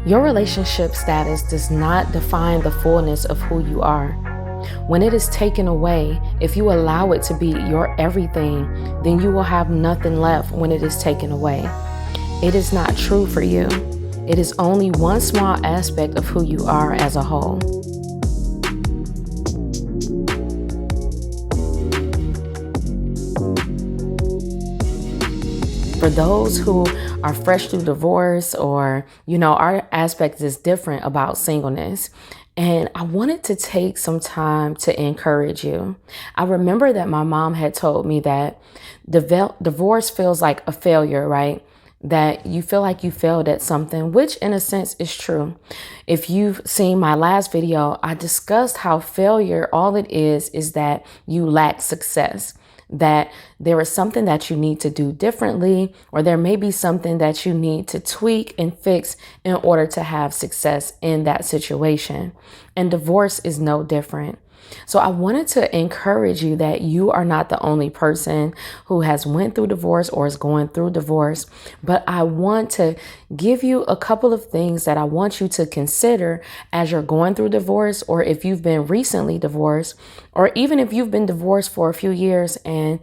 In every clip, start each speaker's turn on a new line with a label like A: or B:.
A: Your relationship status does not define the fullness of who you are. When it is taken away, if you allow it to be your everything, then you will have nothing left when it is taken away. It is not true for you. It is only one small aspect of who you are as a whole. For those who are fresh through divorce, or, our aspect is different about singleness. And I wanted to take some time to encourage you. I remember that my mom had told me that divorce feels like a failure, right? That you feel like you failed at something, which in a sense is true. If you've seen my last video, I discussed how failure, all it is that you lack success, that there is something that you need to do differently, or there may be something that you need to tweak and fix in order to have success in that situation. And divorce is no different. So I wanted to encourage you that you are not the only person who has went through divorce or is going through divorce, but I want to give you a couple of things that I want you to consider as you're going through divorce, or if you've been recently divorced, or even if you've been divorced for a few years and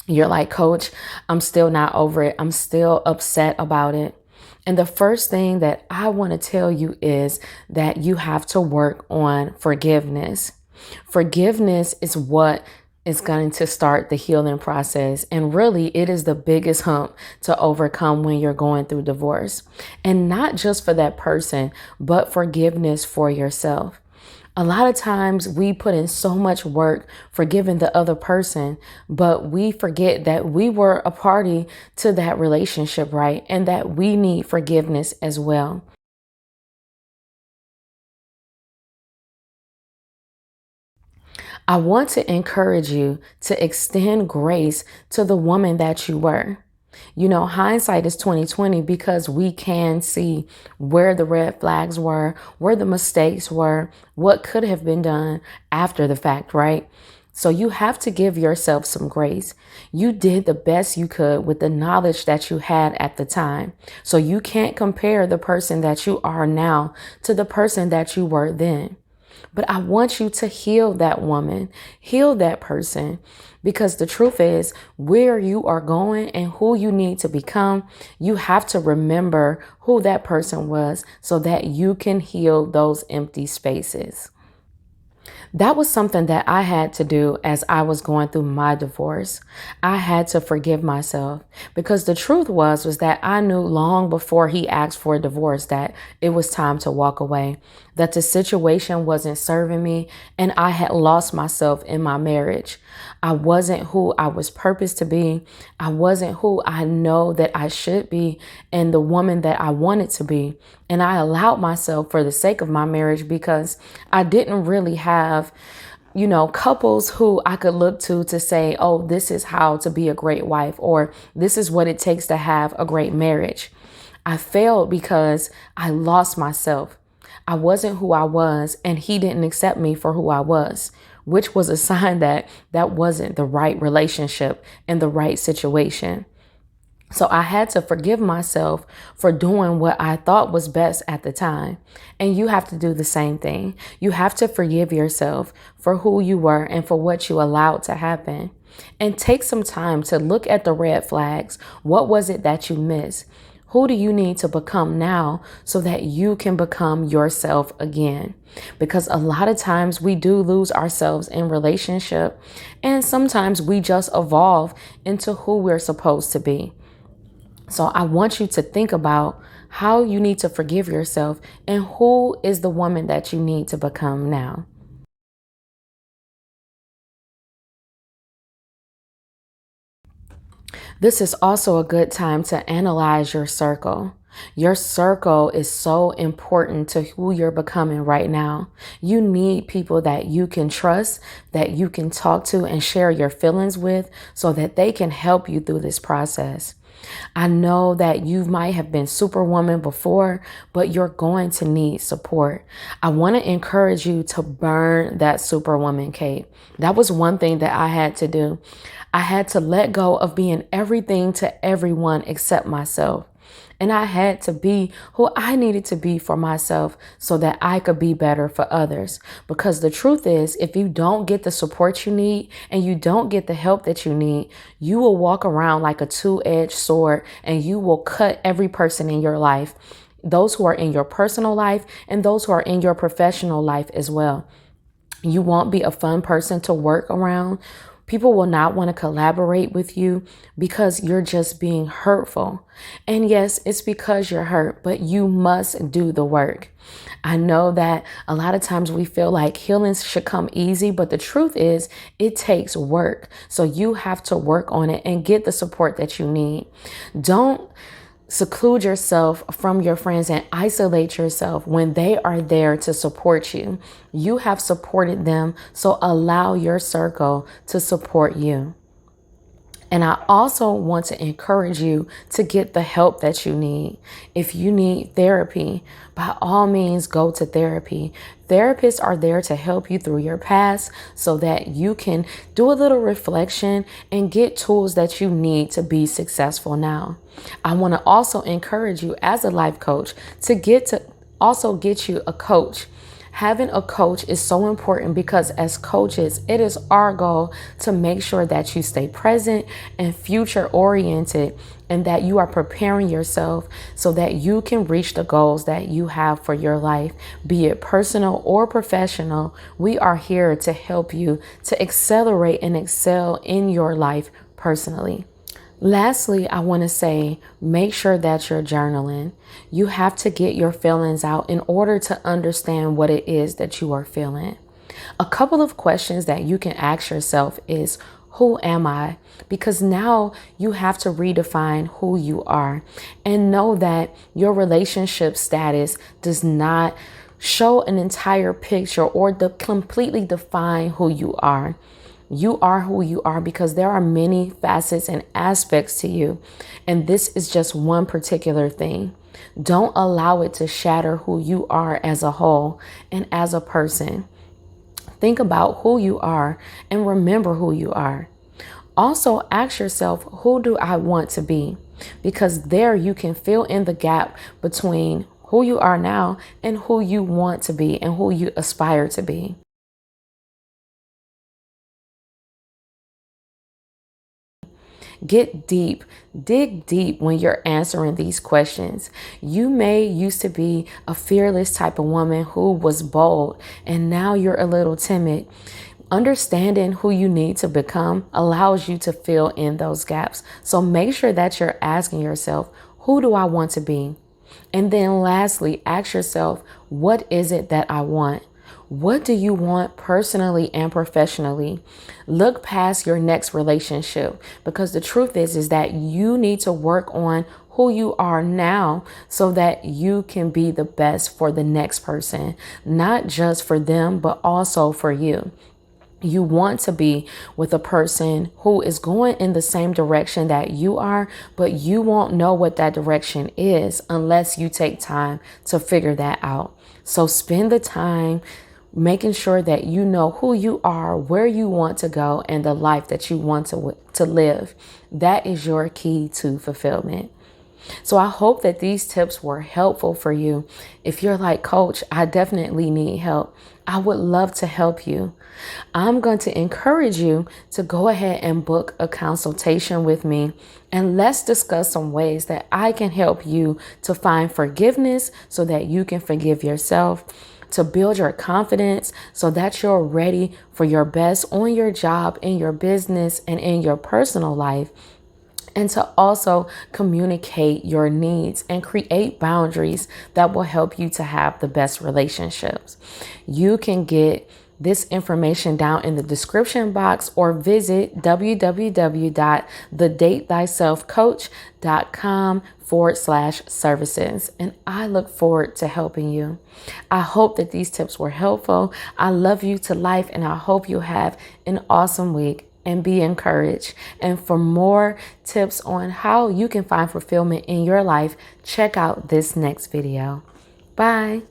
A: you're like, Coach, I'm still not over it. I'm still upset about it. And the first thing that I want to tell you is that you have to work on forgiveness. Forgiveness is what is going to start the healing process. And really, it is the biggest hump to overcome when you're going through divorce. And not just for that person, but forgiveness for yourself. A lot of times we put in so much work forgiving the other person, but we forget that we were a party to that relationship, right? And that we need forgiveness as well. I want to encourage you to extend grace to the woman that you were. Hindsight is 2020 because we can see where the red flags were, where the mistakes were, what could have been done after the fact, right? So you have to give yourself some grace. You did the best you could with the knowledge that you had at the time. So you can't compare the person that you are now to the person that you were then. But I want you to heal that woman, heal that person, because the truth is where you are going and who you need to become, you have to remember who that person was so that you can heal those empty spaces. That was something that I had to do as I was going through my divorce. I had to forgive myself because the truth was that I knew long before he asked for a divorce that it was time to walk away, that the situation wasn't serving me, and I had lost myself in my marriage. I wasn't who I was purposed to be. I wasn't who I know that I should be and the woman that I wanted to be. And I allowed myself for the sake of my marriage because I didn't really have, couples who I could look to say, oh, this is how to be a great wife, or this is what it takes to have a great marriage. I failed because I lost myself. I wasn't who I was, and he didn't accept me for who I was, which was a sign that that wasn't the right relationship and the right situation. So I had to forgive myself for doing what I thought was best at the time. And you have to do the same thing. You have to forgive yourself for who you were and for what you allowed to happen. And take some time to look at the red flags. What was it that you missed? Who do you need to become now so that you can become yourself again? Because a lot of times we do lose ourselves in relationship, and sometimes we just evolve into who we're supposed to be. So I want you to think about how you need to forgive yourself and who is the woman that you need to become now. This is also a good time to analyze your circle. Your circle is so important to who you're becoming right now. You need people that you can trust, that you can talk to and share your feelings with so that they can help you through this process. I know that you might have been superwoman before, but you're going to need support. I want to encourage you to burn that superwoman cape. That was one thing that I had to do. I had to let go of being everything to everyone except myself. And I had to be who I needed to be for myself so that I could be better for others. Because the truth is, if you don't get the support you need and you don't get the help that you need, you will walk around like a two-edged sword and you will cut every person in your life, those who are in your personal life and those who are in your professional life as well. You won't be a fun person to work around. People will not want to collaborate with you because you're just being hurtful. And yes, it's because you're hurt, but you must do the work. I know that a lot of times we feel like healing should come easy, but the truth is it takes work. So you have to work on it and get the support that you need. Don't seclude yourself from your friends and isolate yourself when they are there to support you. You have supported them, so allow your circle to support you. And I also want to encourage you to get the help that you need. If you need therapy, by all means, go to therapy. Therapists are there to help you through your past so that you can do a little reflection and get tools that you need to be successful now. I want to also encourage you as a life coach to get you a coach. Having a coach is so important because as coaches, it is our goal to make sure that you stay present and future oriented and that you are preparing yourself so that you can reach the goals that you have for your life, be it personal or professional. We are here to help you to accelerate and excel in your life personally. Lastly, I want to say, make sure that you're journaling. You have to get your feelings out in order to understand what it is that you are feeling. A couple of questions that you can ask yourself is, who am I? Because now you have to redefine who you are and know that your relationship status does not show an entire picture or completely define who you are. You are who you are because there are many facets and aspects to you. And this is just one particular thing. Don't allow it to shatter who you are as a whole and as a person. Think about who you are and remember who you are. Also ask yourself, who do I want to be? Because there you can fill in the gap between who you are now and who you want to be and who you aspire to be. Get deep, dig deep when you're answering these questions. You may used to be a fearless type of woman who was bold, and now you're a little timid. Understanding who you need to become allows you to fill in those gaps. So make sure that you're asking yourself, who do I want to be? And then lastly, ask yourself, what is it that I want? What do you want personally and professionally? Look past your next relationship because the truth is that you need to work on who you are now so that you can be the best for the next person, not just for them, but also for you. You want to be with a person who is going in the same direction that you are, but you won't know what that direction is unless you take time to figure that out. So spend the time making sure that you know who you are, where you want to go, and the life that you want to live. That is your key to fulfillment. So I hope that these tips were helpful for you. If you're like, Coach, I definitely need help, I would love to help you. I'm going to encourage you to go ahead and book a consultation with me, and let's discuss some ways that I can help you to find forgiveness so that you can forgive yourself, to build your confidence so that you're ready for your best on your job, in your business, and in your personal life, and to also communicate your needs and create boundaries that will help you to have the best relationships. You can get this information down in the description box or visit www.thedatethyselfcoach.com/services. And I look forward to helping you. I hope that these tips were helpful. I love you to life, and I hope you have an awesome week and be encouraged. And for more tips on how you can find fulfillment in your life, check out this next video. Bye.